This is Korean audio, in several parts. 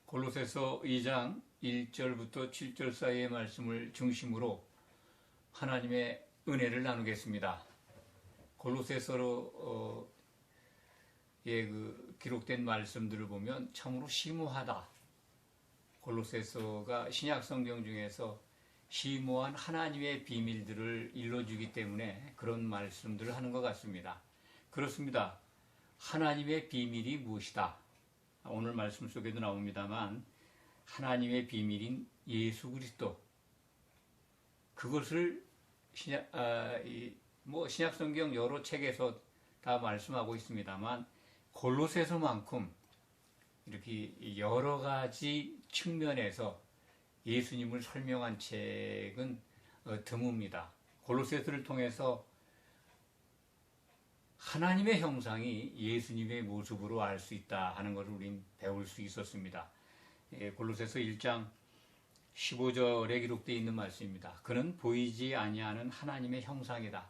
골로새서 2장 1절부터 7절 사이의 말씀을 중심으로 하나님의 은혜를 나누겠습니다. 골로새서로 기록된 말씀들을 보면 참으로 심오하다. 골로새서가 신약 성경 중에서 심오한 하나님의 비밀들을 일러주기 때문에 그런 말씀들을 하는 것 같습니다. 그렇습니다. 하나님의 비밀이 무엇이다? 오늘 말씀 속에도 나옵니다만 하나님의 비밀인 예수 그리스도, 그것을 신약 성경 여러 책에서 다 말씀하고 있습니다만 골로새서만큼 이렇게 여러 가지 측면에서 예수님을 설명한 책은 드뭅니다. 골로새서를 통해서 하나님의 형상이 예수님의 모습으로 알 수 있다 하는 것을 우린 배울 수 있었습니다. 골로새서 1장 15절에 기록되어 있는 말씀입니다. 그는 보이지 아니하는 하나님의 형상이다.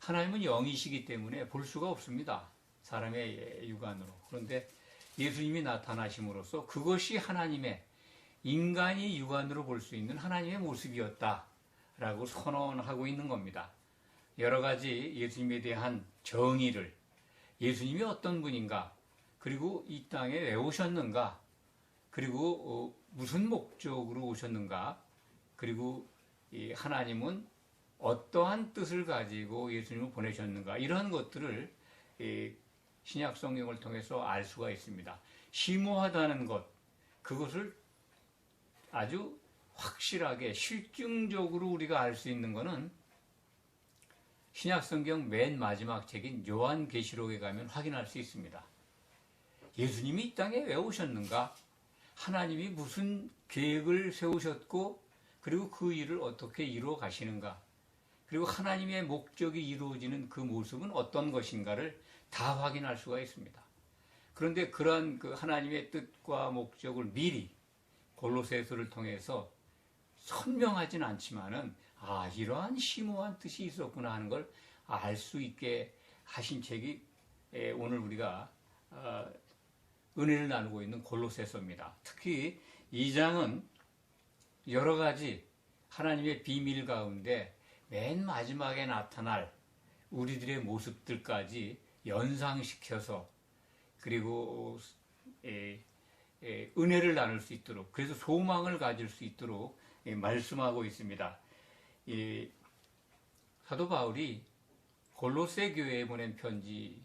하나님은 영이시기 때문에 볼 수가 없습니다. 사람의 육안으로. 그런데 예수님이 나타나심으로써 그것이 하나님의, 인간이 육안으로 볼 수 있는 하나님의 모습이었다라고 선언하고 있는 겁니다. 여러 가지 예수님에 대한 정의를, 예수님이 어떤 분인가, 그리고 이 땅에 왜 오셨는가, 그리고 무슨 목적으로 오셨는가, 그리고 하나님은 어떠한 뜻을 가지고 예수님을 보내셨는가, 이러한 것들을 신약 성경을 통해서 알 수가 있습니다. 심오하다는 것, 그것을 아주 확실하게 실증적으로 우리가 알 수 있는 것은 신약 성경 맨 마지막 책인 요한계시록에 가면 확인할 수 있습니다. 예수님이 이 땅에 왜 오셨는가? 하나님이 무슨 계획을 세우셨고, 그리고 그 일을 어떻게 이루어 가시는가? 그리고 하나님의 목적이 이루어지는 그 모습은 어떤 것인가를 다 확인할 수가 있습니다. 그런데 그러한 그 하나님의 뜻과 목적을 미리 골로새서를 통해서 선명하진 않지만은 이러한 심오한 뜻이 있었구나 하는 걸 알 수 있게 하신 책이 오늘 우리가 은혜를 나누고 있는 골로새서입니다. 특히 이 장은 여러 가지 하나님의 비밀 가운데 맨 마지막에 나타날 우리들의 모습들까지 연상시켜서, 그리고 은혜를 나눌 수 있도록, 그래서 소망을 가질 수 있도록 말씀하고 있습니다. 사도 바울이 골로새 교회에 보낸 편지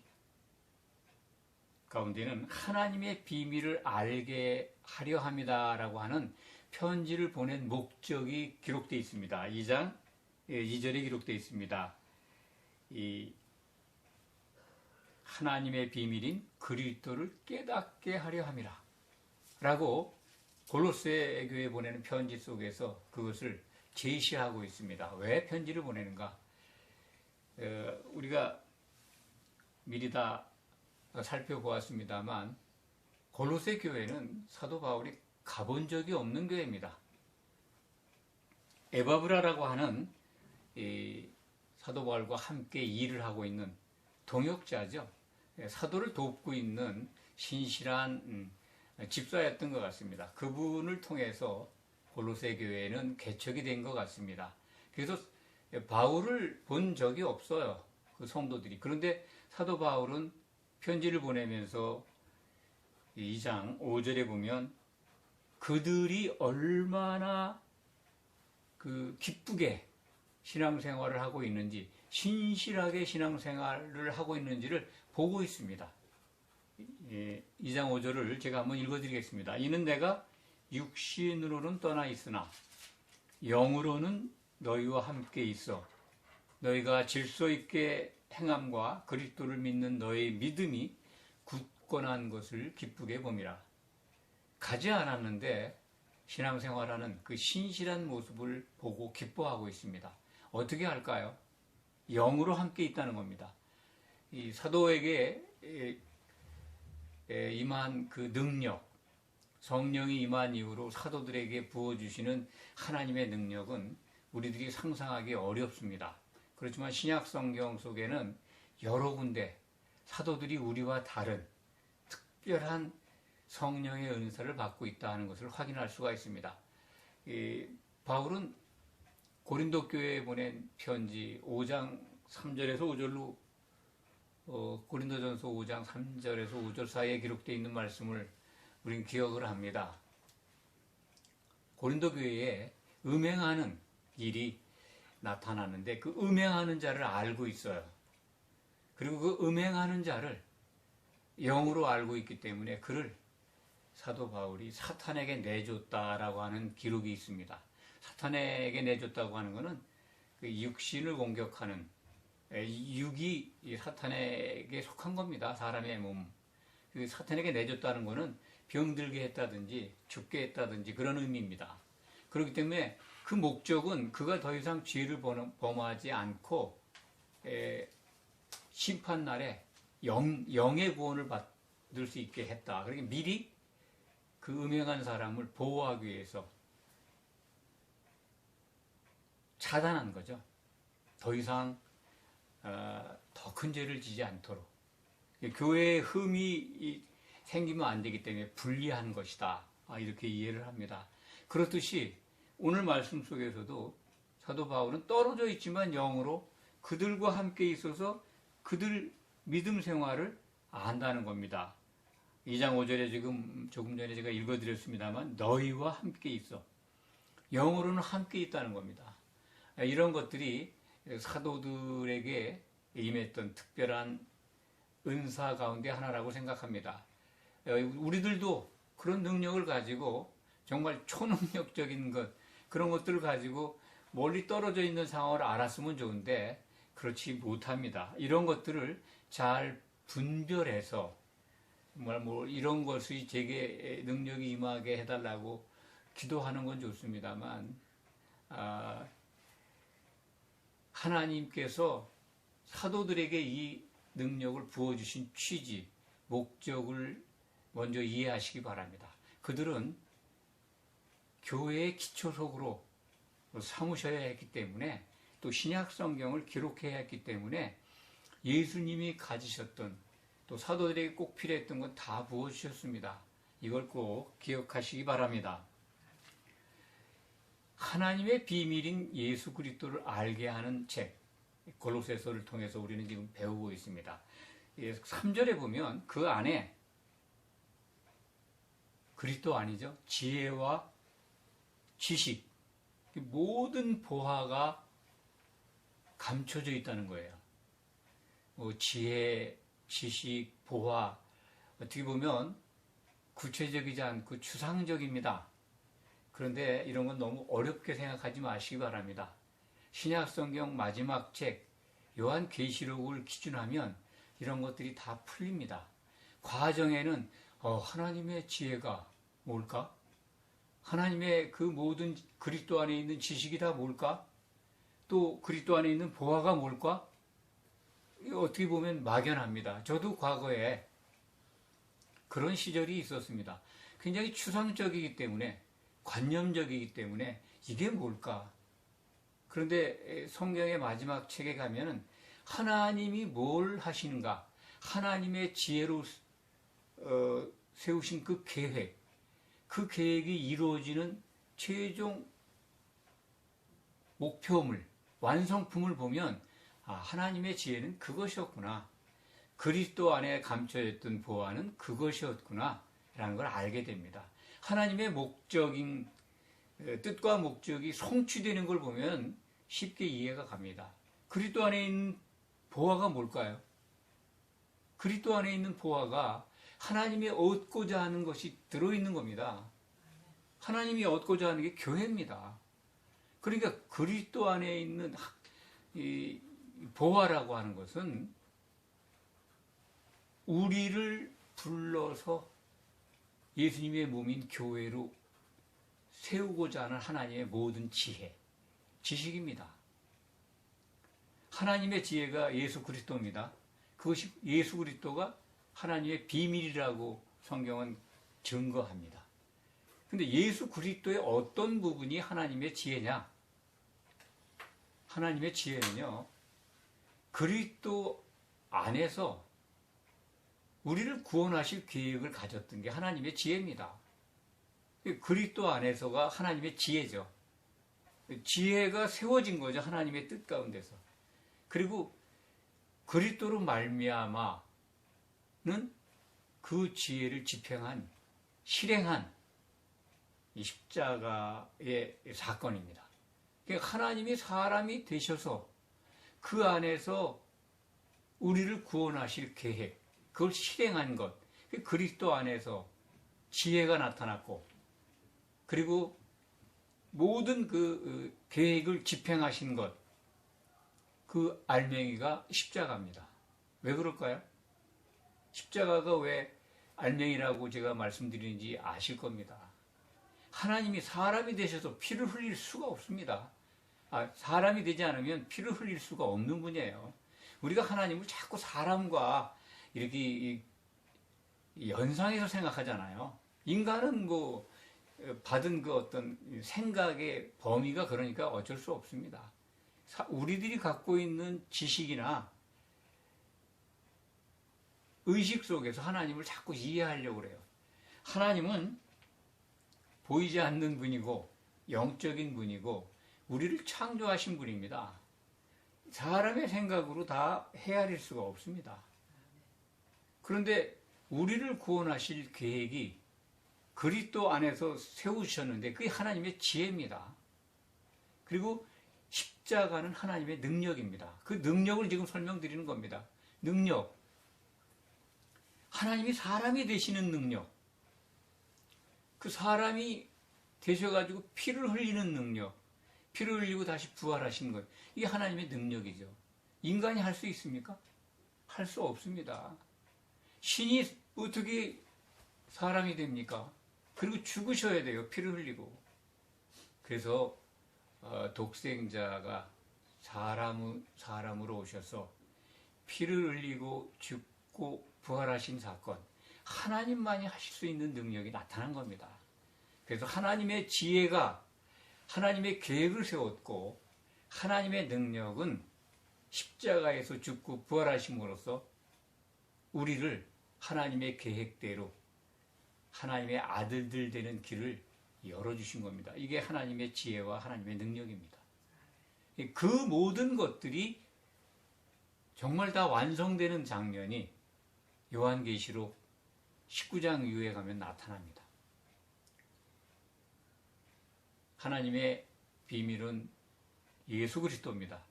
가운데는 하나님의 비밀을 알게 하려 합니다라고 하는 편지를 보낸 목적이 기록되어 있습니다. 2장 2절에 기록되어 있습니다. 하나님의 비밀인 그리스도를 깨닫게 하려 함이라 라고 골로새 교회에 보내는 편지 속에서 그것을 제시하고 있습니다. 왜 편지를 보내는가? 우리가 미리 다 살펴보았습니다만 골로새 교회는 사도 바울이 가본 적이 없는 교회입니다. 에바브라라고 하는 사도 바울과 함께 일을 하고 있는 동역자죠. 사도를 돕고 있는 신실한 집사였던 것 같습니다. 그분을 통해서 골로새 교회는 개척이 된 것 같습니다. 그래서 바울을 본 적이 없어요. 그 성도들이. 그런데 사도 바울은 편지를 보내면서 2장 5절에 보면 그들이 얼마나 기쁘게 신앙생활을 하고 있는지, 신실하게 신앙생활을 하고 있는지를 보고 있습니다. 2장 5절을 제가 한번 읽어드리겠습니다. 이는 내가 육신으로는 떠나 있으나 영으로는 너희와 함께 있어 너희가 질서 있게 행함과 그리스도를 믿는 너희의 믿음이 굳건한 것을 기쁘게 봄이라. 가지 않았는데 신앙생활하는 그 신실한 모습을 보고 기뻐하고 있습니다. 어떻게 할까요? 영으로 함께 있다는 겁니다. 이 사도에게 임한 그 능력, 성령이 임한 이후로 사도들에게 부어주시는 하나님의 능력은 우리들이 상상하기 어렵습니다. 그렇지만 신약 성경 속에는 여러 군데 사도들이 우리와 다른 특별한 성령의 은사를 받고 있다는 것을 확인할 수가 있습니다. 바울은 고린도 교회에 보낸 편지 5장 3절에서 5절로 고린도전서 5장 3절에서 5절 사이에 기록되어 있는 말씀을 우리는 기억을 합니다. 고린도 교회에 음행하는 일이 나타나는데 그 음행하는 자를 알고 있어요. 그리고 그 음행하는 자를 영으로 알고 있기 때문에 그를 사도 바울이 사탄에게 내줬다라고 하는 기록이 있습니다. 사탄에게 내줬다고 하는 것은 그 육신을 공격하는 육이 사탄에게 속한 겁니다. 사람의 몸. 그 사탄에게 내줬다는 것은 병들게 했다든지 죽게 했다든지 그런 의미입니다. 그렇기 때문에 그 목적은 그가 더 이상 죄를 범하지 않고 심판날에 영의 구원을 받을 수 있게 했다. 그러니까 미리 그 음행한 사람을 보호하기 위해서 차단한 거죠. 더 이상 더 큰 죄를 지지 않도록. 교회에 흠이 생기면 안 되기 때문에 분리한 것이다. 이렇게 이해를 합니다. 그렇듯이 오늘 말씀 속에서도 사도 바울은 떨어져 있지만 영으로 그들과 함께 있어서 그들 믿음 생활을 안다는 겁니다. 2장 5절에 지금 조금 전에 제가 읽어드렸습니다만 너희와 함께 있어. 영으로는 함께 있다는 겁니다. 이런 것들이 사도들에게 임했던 특별한 은사 가운데 하나라고 생각합니다. 우리들도 그런 능력을 가지고 정말 초능력적인 것, 그런 것들을 가지고 멀리 떨어져 있는 상황을 알았으면 좋은데 그렇지 못합니다. 이런 것들을 잘 분별해서 정말 이런 것이 제게 능력이 임하게 해달라고 기도하는 건 좋습니다만 하나님께서 사도들에게 이 능력을 부어주신 취지, 목적을 먼저 이해하시기 바랍니다. 그들은 교회의 기초석으로 삼으셔야 했기 때문에 또 신약 성경을 기록해야 했기 때문에 예수님이 가지셨던 또 사도들에게 꼭 필요했던 건 다 부어주셨습니다. 이걸 꼭 기억하시기 바랍니다. 하나님의 비밀인 예수 그리스도를 알게 하는 책 골로새서를 통해서 우리는 지금 배우고 있습니다. 3절에 보면 그 안에 그리스도 아니죠? 지혜와 지식, 모든 보화가 감춰져 있다는 거예요. 지혜, 지식, 보화, 어떻게 보면 구체적이지 않고 추상적입니다. 그런데 이런 건 너무 어렵게 생각하지 마시기 바랍니다. 신약성경 마지막 책 요한계시록을 기준하면 이런 것들이 다 풀립니다. 과정에는 하나님의 지혜가 뭘까? 하나님의 그 모든 그리스도 안에 있는 지식이 다 뭘까? 또 그리스도 안에 있는 보화가 뭘까? 어떻게 보면 막연합니다. 저도 과거에 그런 시절이 있었습니다. 굉장히 추상적이기 때문에 관념적이기 때문에 이게 뭘까? 그런데 성경의 마지막 책에 가면은 하나님이 뭘 하시는가? 하나님의 지혜로 세우신 그 계획, 그 계획이 이루어지는 최종 목표물, 완성품을 보면 하나님의 지혜는 그것이었구나. 그리스도 안에 감춰있던 보화는 그것이었구나 라는 걸 알게 됩니다. 하나님의 목적인 뜻과 목적이 성취되는 걸 보면 쉽게 이해가 갑니다. 그리스도 안에 있는 보화가 뭘까요? 그리스도 안에 있는 보화가 하나님이 얻고자 하는 것이 들어있는 겁니다. 하나님이 얻고자 하는 게 교회입니다. 그러니까 그리스도 안에 있는 이 보화라고 하는 것은 우리를 불러서 예수님의 몸인 교회로 세우고자 하는 하나님의 모든 지혜, 지식입니다. 하나님의 지혜가 예수 그리스도입니다. 그것이 예수 그리스도가 하나님의 비밀이라고 성경은 증거합니다. 근데 예수 그리스도의 어떤 부분이 하나님의 지혜냐? 하나님의 지혜는요, 그리스도 안에서 우리를 구원하실 계획을 가졌던 게 하나님의 지혜입니다. 그리스도 안에서가 하나님의 지혜죠. 지혜가 세워진 거죠. 하나님의 뜻 가운데서. 그리고 그리스도로 말미암아는 그 지혜를 집행한, 실행한 이 십자가의 사건입니다. 그러니까 하나님이 사람이 되셔서 그 안에서 우리를 구원하실 계획, 그걸 실행한 것, 그리스도 안에서 지혜가 나타났고, 그리고 모든 그 계획을 집행하신 것, 그 알맹이가 십자가입니다. 왜 그럴까요? 십자가가 왜 알맹이라고 제가 말씀드리는지 아실 겁니다. 하나님이 사람이 되셔서 피를 흘릴 수가 없습니다. 사람이 되지 않으면 피를 흘릴 수가 없는 분이에요. 우리가 하나님을 자꾸 사람과 이렇게 연상해서 생각하잖아요. 인간은 뭐 받은 그 어떤 생각의 범위가 그러니까 어쩔 수 없습니다. 우리들이 갖고 있는 지식이나 의식 속에서 하나님을 자꾸 이해하려고 그래요. 하나님은 보이지 않는 분이고 영적인 분이고 우리를 창조하신 분입니다. 사람의 생각으로 다 헤아릴 수가 없습니다. 그런데 우리를 구원하실 계획이 그리스도 안에서 세우셨는데 그게 하나님의 지혜입니다. 그리고 십자가는 하나님의 능력입니다. 그 능력을 지금 설명드리는 겁니다. 능력. 하나님이 사람이 되시는 능력. 그 사람이 되셔가지고 피를 흘리는 능력. 피를 흘리고 다시 부활하신 것. 이게 하나님의 능력이죠. 인간이 할 수 있습니까? 할 수 없습니다. 신이 어떻게 사람이 됩니까? 그리고 죽으셔야 돼요. 피를 흘리고. 그래서 독생자가 사람으로 오셔서 피를 흘리고 죽고 부활하신 사건, 하나님만이 하실 수 있는 능력이 나타난 겁니다. 그래서 하나님의 지혜가 하나님의 계획을 세웠고 하나님의 능력은 십자가에서 죽고 부활하심으로써 우리를 하나님의 계획대로 하나님의 아들들 되는 길을 열어주신 겁니다. 이게 하나님의 지혜와 하나님의 능력입니다. 그 모든 것들이 정말 다 완성되는 장면이 요한계시록 19장 이후에 가면 나타납니다. 하나님의 비밀은 예수 그리스도입니다.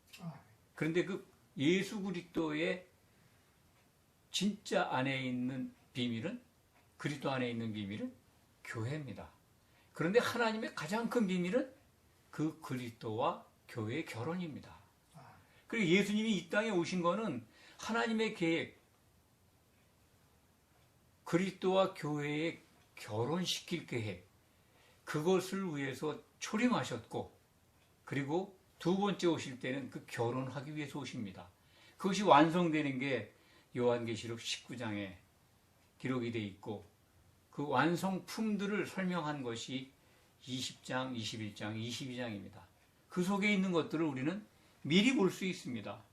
그런데 그 예수 그리스도의 진짜 안에 있는 비밀은, 그리스도 안에 있는 비밀은 교회입니다. 그런데 하나님의 가장 큰 비밀은 그 그리스도와 교회의 결혼입니다. 그리고 예수님이 이 땅에 오신 거는 하나님의 계획, 그리스도와 교회의 결혼시킬 계획, 그것을 위해서 초림하셨고, 그리고 두 번째 오실 때는 그 결혼하기 위해서 오십니다. 그것이 완성되는 게 요한계시록 19장에 기록이 되어 있고, 그 완성품들을 설명한 것이 20장, 21장, 22장입니다. 그 속에 있는 것들을 우리는 미리 볼 수 있습니다.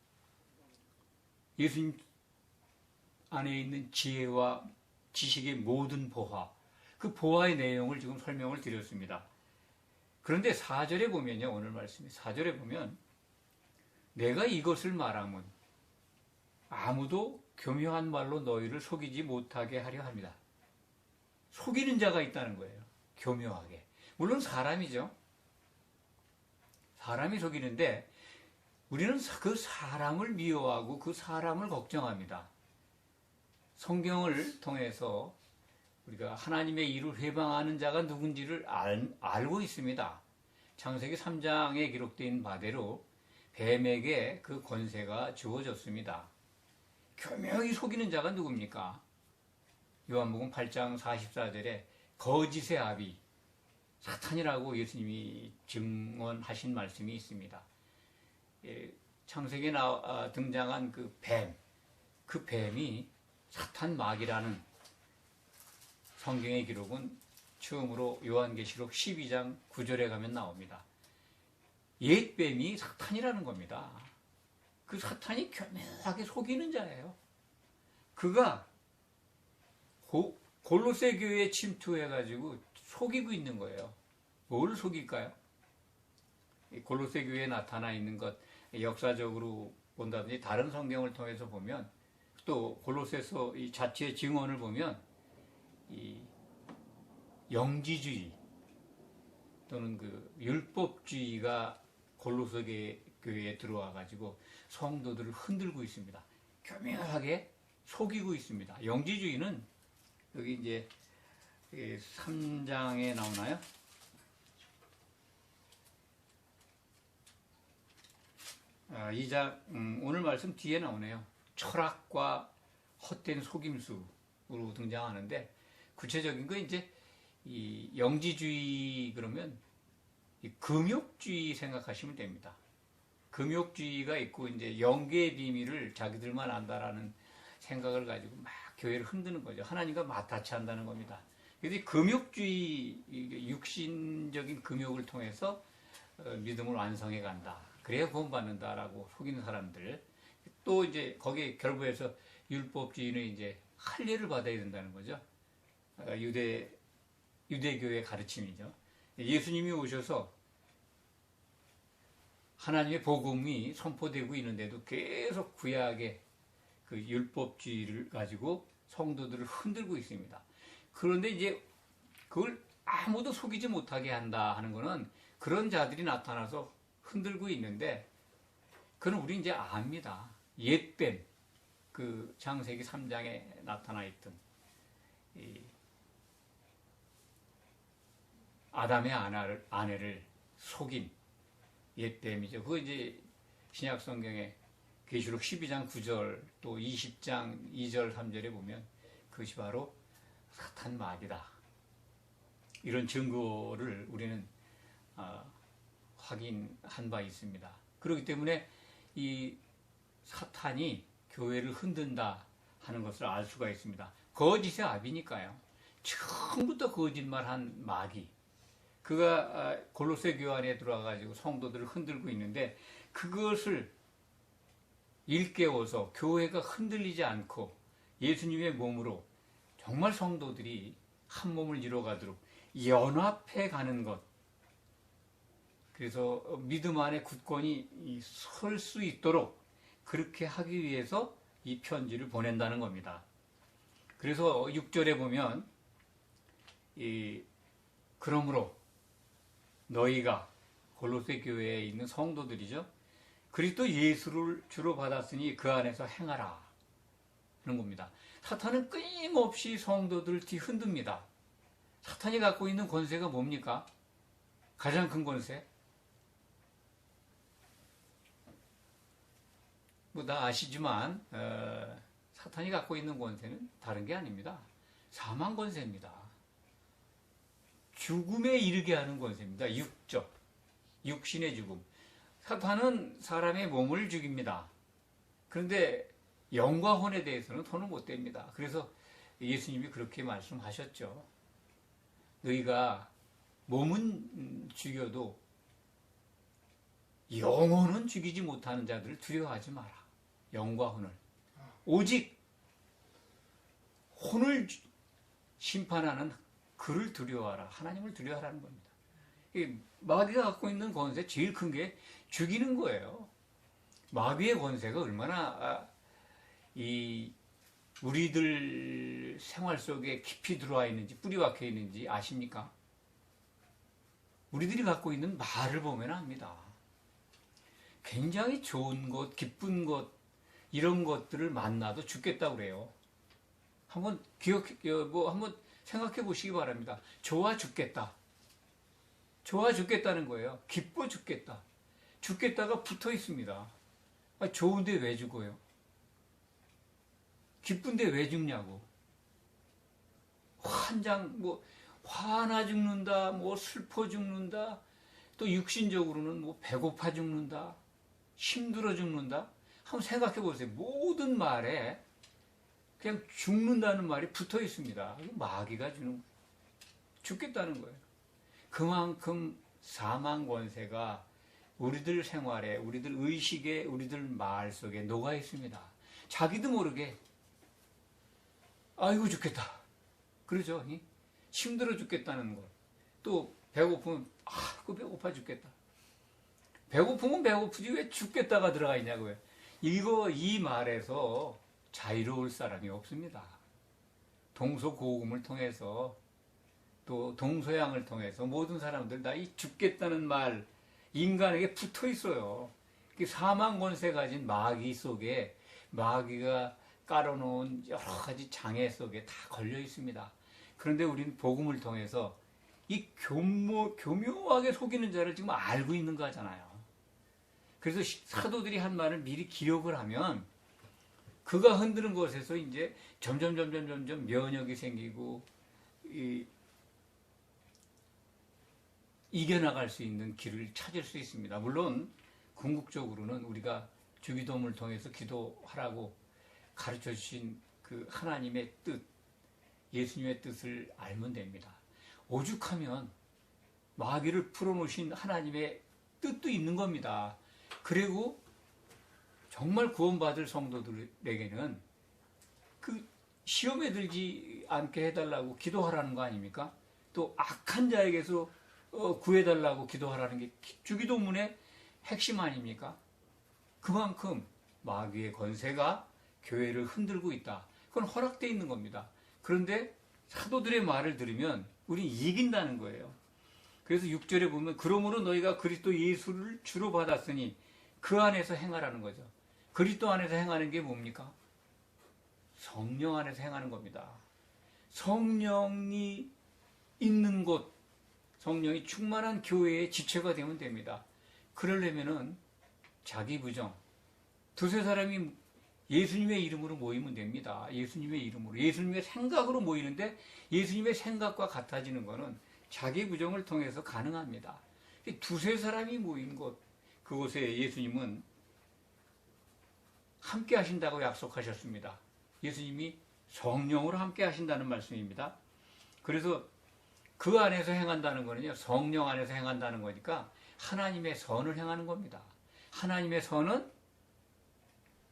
예수님 안에 있는 지혜와 지식의 모든 보화, 그 보화의 내용을 지금 설명을 드렸습니다. 그런데 4절에 보면요, 오늘 말씀이 4절에 보면 내가 이것을 말하면 아무도 교묘한 말로 너희를 속이지 못하게 하려 합니다. 속이는 자가 있다는 거예요. 교묘하게. 물론 사람이죠. 사람이 속이는데 우리는 그 사람을 미워하고 그 사람을 걱정합니다. 성경을 통해서 우리가 하나님의 일을 회방하는 자가 누군지를 알고 있습니다. 창세기 3장에 기록된 바대로 뱀에게 그 권세가 주어졌습니다. 교묘히 속이는 자가 누굽니까? 요한복음 8장 44절에 거짓의 아비, 사탄이라고 예수님이 증언하신 말씀이 있습니다. 창세기에 등장한 그 뱀이 사탄 마귀라는 성경의 기록은 처음으로 요한계시록 12장 9절에 가면 나옵니다. 옛 뱀이 사탄이라는 겁니다. 그 사탄이 교묘하게 속이는 자예요. 그가 골로새 교회에 침투해가지고 속이고 있는 거예요. 뭘 속일까요? 골로새 교회에 나타나 있는 것, 역사적으로 본다든지 다른 성경을 통해서 보면, 또 골로새서 이 자체의 증언을 보면 이 영지주의 또는 그 율법주의가 골로새 교회에 들어와 가지고 성도들을 흔들고 있습니다. 교묘하게 속이고 있습니다. 영지주의는 여기 이제 3장에 나오나요? 오늘 말씀 뒤에 나오네요. 철학과 헛된 속임수로 등장하는데, 구체적인 거 이제 이 영지주의 그러면 이 금욕주의 생각하시면 됩니다. 금욕주의가 있고 이제 영계의 비밀을 자기들만 안다라는 생각을 가지고 막 교회를 흔드는 거죠. 하나님과 맞닿지 않는다는 겁니다. 그래서 금욕주의, 육신적인 금욕을 통해서 믿음을 완성해 간다. 그래야 구원받는다라고 속이는 사람들. 또 이제 거기에 결부해서 율법주의는 이제 할례를 받아야 된다는 거죠. 유대교의 가르침이죠. 예수님이 오셔서 하나님의 복음이 선포되고 있는데도 계속 구약의 그 율법주의를 가지고 성도들을 흔들고 있습니다. 그런데 이제 그걸 아무도 속이지 못하게 한다 하는 거는 그런 자들이 나타나서 흔들고 있는데, 그건 우리 이제 압니다. 옛뱀, 그 창세기 3장에 나타나 있던 이 아담의 아내를 속인 옛뱀이죠. 그거 이제 신약 성경에 계시록 12장 9절 또 20장 2절 3절에 보면 그것이 바로 사탄 마귀다. 이런 증거를 우리는 확인한 바 있습니다. 그렇기 때문에 이 사탄이 교회를 흔든다 하는 것을 알 수가 있습니다. 거짓의 아비니까요. 처음부터 거짓말한 마귀, 그가 골로새 교회 안에 들어와가지고 성도들을 흔들고 있는데, 그것을 일깨워서 교회가 흔들리지 않고 예수님의 몸으로 정말 성도들이 한 몸을 이뤄가도록 연합해 가는 것, 그래서 믿음 안에 굳건히 설 수 있도록 그렇게 하기 위해서 이 편지를 보낸다는 겁니다. 그래서 6절에 보면 그러므로 너희가, 골로새 교회에 있는 성도들이죠, 그리스도 예수를 주로 받았으니 그 안에서 행하라 하는 겁니다. 사탄은 끊임없이 성도들을 뒤흔듭니다. 사탄이 갖고 있는 권세가 뭡니까? 가장 큰 권세? 뭐 다 아시지만 사탄이 갖고 있는 권세는 다른 게 아닙니다. 사망 권세입니다. 죽음에 이르게 하는 권세입니다. 육신의 죽음. 사탄은 사람의 몸을 죽입니다. 그런데 영과 혼에 대해서는 손을 못 댑니다. 그래서 예수님이 그렇게 말씀하셨죠. 너희가 몸은 죽여도 영혼은 죽이지 못하는 자들을 두려워하지 마라. 영과 혼을. 오직 혼을 심판하는 그를 두려워하라. 하나님을 두려워하라는 겁니다. 마귀가 갖고 있는 권세 제일 큰 게 죽이는 거예요. 마귀의 권세가 얼마나 우리들 생활 속에 깊이 들어와 있는지, 뿌리 박혀 있는지 아십니까? 우리들이 갖고 있는 말을 보면 압니다. 굉장히 좋은 것, 기쁜 것, 이런 것들을 만나도 죽겠다고 그래요. 한번 한번 생각해 보시기 바랍니다. 좋아 죽겠다. 좋아 죽겠다는 거예요. 기뻐 죽겠다. 죽겠다가 붙어 있습니다. 좋은데 왜 죽어요? 기쁜데 왜 죽냐고. 화나 죽는다, 슬퍼 죽는다, 또 육신적으로는 배고파 죽는다, 힘들어 죽는다. 한번 생각해 보세요. 모든 말에 그냥 죽는다는 말이 붙어 있습니다. 마귀가 주는, 죽겠다는 거예요. 그만큼 사망 권세가 우리들 생활에, 우리들 의식에, 우리들 말 속에 녹아 있습니다. 자기도 모르게 아이고 죽겠다, 그러죠. 힘들어 죽겠다는 것. 또 배고프면 그 배고파 죽겠다. 배고프면 배고프지 왜 죽겠다가 들어가 있냐고요. 이 말에서 자유로울 사람이 없습니다. 동서고금을 통해서 또 동서양을 통해서 모든 사람들 다 이 죽겠다는 말 인간에게 붙어 있어요. 사망 권세 가진 마귀 속에 마귀가 깔아놓은 여러 가지 장애 속에 다 걸려 있습니다. 그런데 우리는 복음을 통해서 이 교묘하게 속이는 자를 지금 알고 있는 거잖아요. 그래서 사도들이 한 말을 미리 기록을 하면 그가 흔드는 곳에서 이제 점점 면역이 생기고 이겨나갈 수 있는 길을 찾을 수 있습니다. 물론 궁극적으로는 우리가 주기도문을 통해서 기도하라고 가르쳐 주신 그 하나님의 뜻, 예수님의 뜻을 알면 됩니다. 오죽하면 마귀를 풀어놓으신 하나님의 뜻도 있는 겁니다. 그리고 정말 구원받을 성도들에게는 그 시험에 들지 않게 해달라고 기도하라는 거 아닙니까? 또 악한 자에게서 구해달라고 기도하라는 게 주기도문의 핵심 아닙니까? 그만큼 마귀의 권세가 교회를 흔들고 있다. 그건 허락되어 있는 겁니다. 그런데 사도들의 말을 들으면 우리는 이긴다는 거예요. 그래서 6절에 보면 그러므로 너희가 그리스도 예수를 주로 받았으니 그 안에서 행하라는 거죠. 그리스도 안에서 행하는 게 뭡니까? 성령 안에서 행하는 겁니다. 성령이 있는 곳, 성령이 충만한 교회의 지체가 되면 됩니다. 그러려면은 자기 부정, 두세 사람이 예수님의 이름으로 모이면 됩니다. 예수님의 이름으로, 예수님의 생각으로 모이는데 예수님의 생각과 같아지는 것은 자기 부정을 통해서 가능합니다. 두세 사람이 모인 곳, 그곳에 예수님은 함께 하신다고 약속하셨습니다. 예수님이 성령으로 함께 하신다는 말씀입니다. 그래서 그 안에서 행한다는 거는요, 성령 안에서 행한다는 거니까 하나님의 선을 행하는 겁니다. 하나님의 선은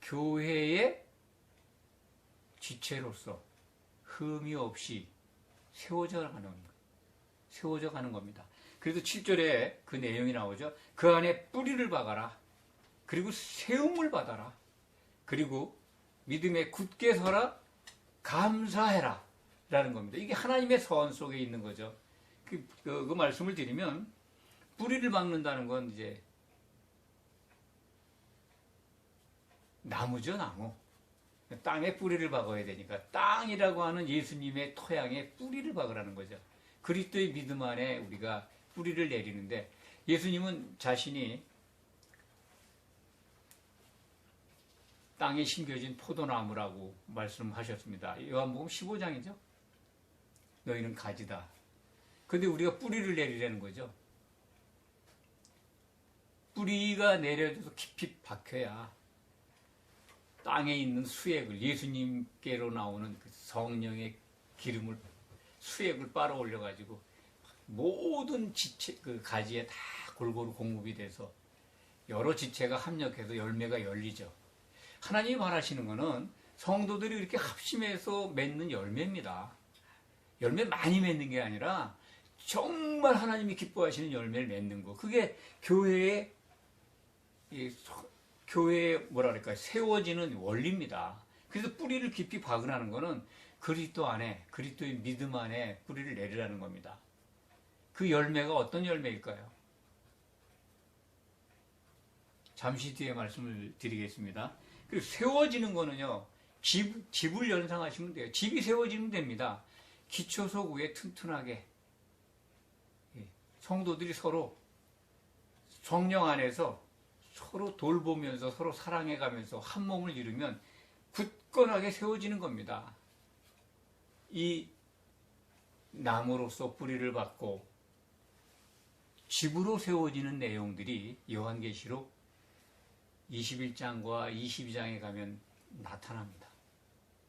교회의 지체로서 흠이 없이 세워져 가는 겁니다. 그래서 7절에 그 내용이 나오죠. 그 안에 뿌리를 박아라. 그리고 세움을 받아라. 그리고 믿음에 굳게 서라. 감사해라. 라는 겁니다. 이게 하나님의 선 속에 있는 거죠. 그 말씀을 드리면 뿌리를 박는다는 건 이제 나무죠, 나무. 땅에 뿌리를 박아야 되니까 땅이라고 하는 예수님의 토양에 뿌리를 박으라는 거죠. 그리스도의 믿음 안에 우리가 뿌리를 내리는데 예수님은 자신이 땅에 심겨진 포도나무라고 말씀하셨습니다. 요한복음 15장이죠. 너희는 가지다. 근데 우리가 뿌리를 내리라는 거죠. 뿌리가 내려져서 깊이 박혀야 땅에 있는 수액을, 예수님께로 나오는 그 성령의 기름을, 수액을 빨아 올려가지고 모든 지체, 그 가지에 다 골고루 공급이 돼서 여러 지체가 합력해서 열매가 열리죠. 하나님이 바라시는 것은 성도들이 이렇게 합심해서 맺는 열매입니다. 열매 많이 맺는 게 아니라 정말 하나님이 기뻐하시는 열매를 맺는 거. 그게 교회의 뭐라 그럴까요? 세워지는 원리입니다. 그래서 뿌리를 깊이 박으라는 것은 그리스도 안에, 그리스도의 믿음 안에 뿌리를 내리라는 겁니다. 그 열매가 어떤 열매일까요? 잠시 뒤에 말씀을 드리겠습니다. 그리고 세워지는 거는요, 집을 연상하시면 돼요. 집이 세워지면 됩니다. 기초석 위에 튼튼하게 성도들이 서로 성령 안에서 서로 돌보면서 서로 사랑해가면서 한 몸을 이루면 굳건하게 세워지는 겁니다. 이 나무로서 뿌리를 받고 집으로 세워지는 내용들이 요한계시록 21장과 22장에 가면 나타납니다.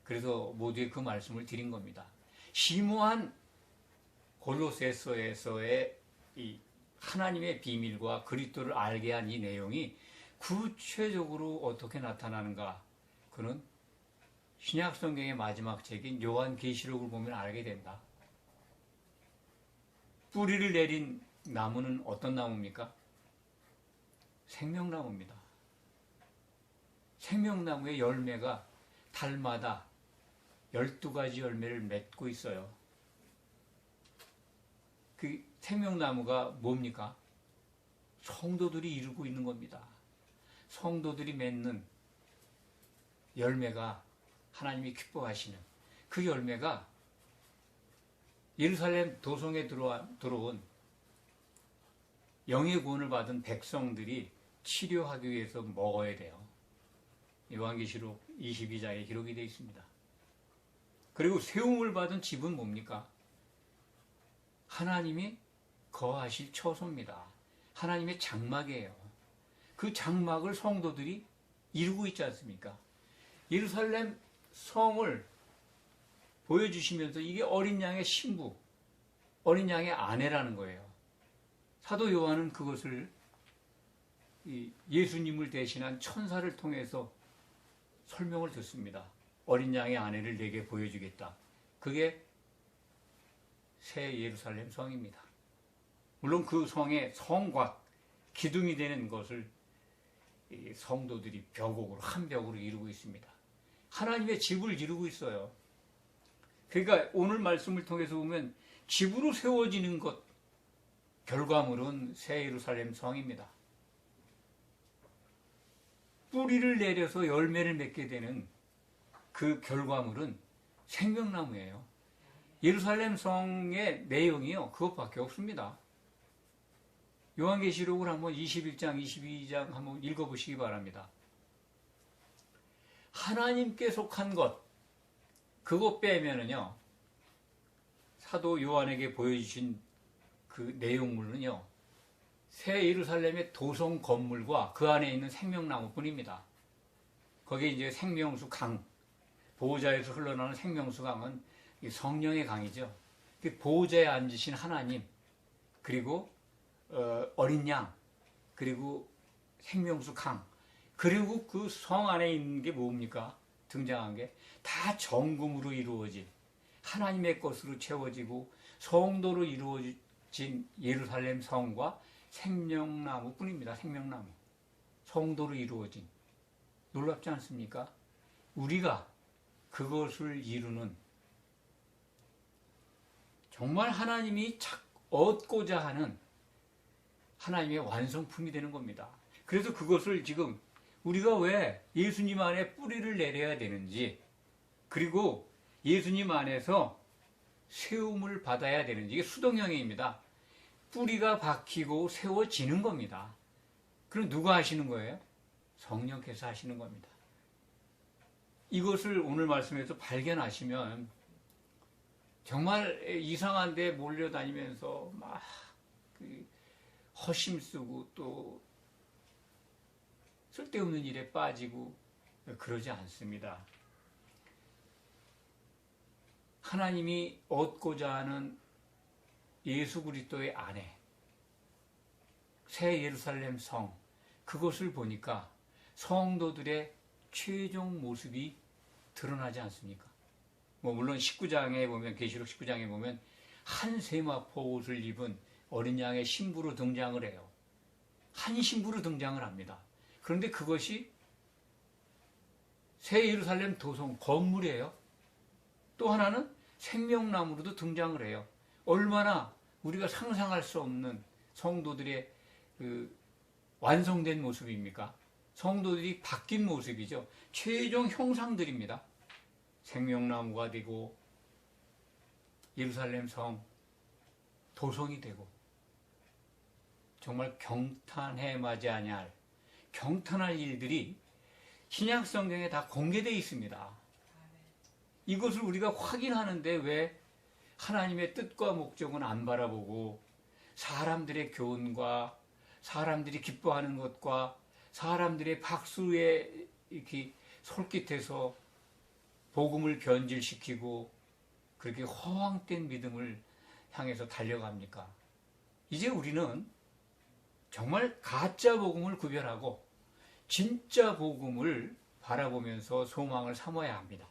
그래서 모두의 그 말씀을 드린 겁니다. 심오한 골로새서에서의 이 하나님의 비밀과 그리스도를 알게 한 이 내용이 구체적으로 어떻게 나타나는가? 그는 신약 성경의 마지막 책인 요한계시록을 보면 알게 된다. 뿌리를 내린 나무는 어떤 나무입니까? 생명나무입니다. 생명나무의 열매가 달마다 12가지 열매를 맺고 있어요. 그 생명나무가 뭡니까? 성도들이 이루고 있는 겁니다. 성도들이 맺는 열매가 하나님이 기뻐하시는 그 열매가 예루살렘 도성에 들어온 영의 구원을 받은 백성들이 치료하기 위해서 먹어야 돼요. 요한계시록 22장에 기록이 되어 있습니다. 그리고 세움을 받은 집은 뭡니까? 하나님이 거하실 처소입니다. 하나님의 장막이에요. 그 장막을 성도들이 이루고 있지 않습니까? 예루살렘 성을 보여주시면서 이게 어린 양의 신부, 어린 양의 아내라는 거예요. 사도 요한은 그것을 예수님을 대신한 천사를 통해서 설명을 듣습니다. 어린 양의 아내를 내게 보여주겠다. 그게 새 예루살렘 성입니다. 물론 그 성의 성곽, 기둥이 되는 것을 성도들이 벽옥으로, 한 벽으로 이루고 있습니다. 하나님의 집을 이루고 있어요. 그러니까 오늘 말씀을 통해서 보면 집으로 세워지는 것, 결과물은 새 예루살렘 성입니다. 뿌리를 내려서 열매를 맺게 되는 그 결과물은 생명나무예요. 예루살렘 성의 내용이요, 그것밖에 없습니다. 요한계시록을 한번 21장, 22장 한번 읽어보시기 바랍니다. 하나님께 속한 것, 그거 빼면은요, 사도 요한에게 보여주신 그 내용물은요, 새 예루살렘의 도성 건물과 그 안에 있는 생명나무뿐입니다. 거기에 이제 생명수 강, 보호자에서 흘러나오는 생명수 강은 성령의 강이죠. 보호자에 앉으신 하나님, 그리고 어린 양, 그리고 생명수 강, 그리고 그 성 안에 있는 게 뭡니까? 등장한 게 다 정금으로 이루어진 하나님의 것으로 채워지고 성도로 이루어진 예루살렘 성과 생명나무 뿐입니다. 생명나무. 성도로 이루어진. 놀랍지 않습니까? 우리가 그것을 이루는 정말 하나님이 얻고자 하는 하나님의 완성품이 되는 겁니다. 그래서 그것을 지금 우리가 왜 예수님 안에 뿌리를 내려야 되는지, 그리고 예수님 안에서 세움을 받아야 되는지, 이게 수동형입니다. 뿌리가 박히고 세워지는 겁니다. 그럼 누가 하시는 거예요? 성령께서 하시는 겁니다. 이것을 오늘 말씀에서 발견하시면 정말 이상한 데 몰려다니면서 막 허심 쓰고 또 쓸데없는 일에 빠지고 그러지 않습니다. 하나님이 얻고자 하는 예수 그리스도의 아내, 새 예루살렘 성, 그것을 보니까 성도들의 최종 모습이 드러나지 않습니까? 물론 19장에 보면, 계시록 19장에 보면 한 세마포 옷을 입은 어린 양의 신부로 등장을 해요. 한 신부로 등장을 합니다. 그런데 그것이 새 예루살렘 도성 건물이에요. 또 하나는 생명나무로도 등장을 해요. 얼마나 우리가 상상할 수 없는 성도들의 완성된 모습입니까? 성도들이 바뀐 모습이죠. 최종 형상들입니다. 생명나무가 되고 예루살렘 성 도성이 되고, 정말 경탄해 마지 아니할 경탄할 일들이 신약 성경에 다 공개되어 있습니다. 이것을 우리가 확인하는데 왜 하나님의 뜻과 목적은 안 바라보고 사람들의 교훈과 사람들이 기뻐하는 것과 사람들의 박수에 이렇게 솔깃해서 복음을 변질시키고 그렇게 허황된 믿음을 향해서 달려갑니까? 이제 우리는 정말 가짜 복음을 구별하고 진짜 복음을 바라보면서 소망을 삼아야 합니다.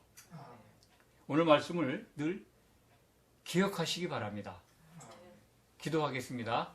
오늘 말씀을 늘 기억하시기 바랍니다. 기도하겠습니다.